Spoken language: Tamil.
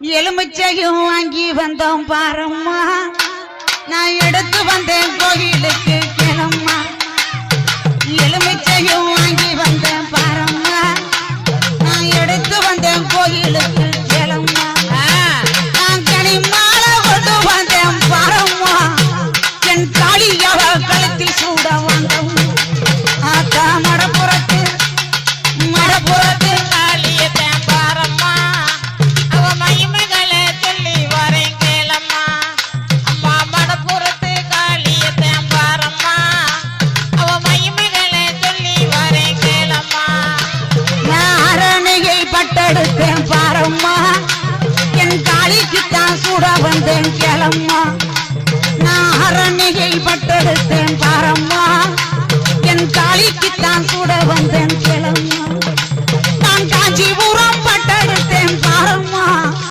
எலுமிச்சையும் வாங்கி வந்தோம் பாரம்மா, நான் எடுத்து வந்தேன் கோயிலுக்கு கிளம்மா. எலுமிச்சையும் வாங்கி வந்தேன் பாரம்மா, நான் எடுத்து வந்தேன் கோயிலுக்கு கிளம்மா. நான் கனிமாலை கொண்டு வந்தேன் பாரம்மா, என் காளியாவ கழுத்தில் சூட வந்தோம். ஆத்தா மடப்புறத்து மடப்புறத்து காளியத்தேன் பாரம்மா, அவ மகிமைகளை சொல்லி வரேன் கேளம்மா. அம்மா மடப்புறத்து காளியத்தேன் பாரம்மா, அவ மகிமைகளை சொல்லி வரேன் கேளம்மா. நான் அரணையை பட்டெடுத்தேன் பாரம்மா, என் காளிக்குத்தான் சூட வந்தேன் கேளம்மா. நான் அரணையை பட்டெடுத்தேன் பாரம்மா, என் காளிக்குத்தான் சூட வந்தேன்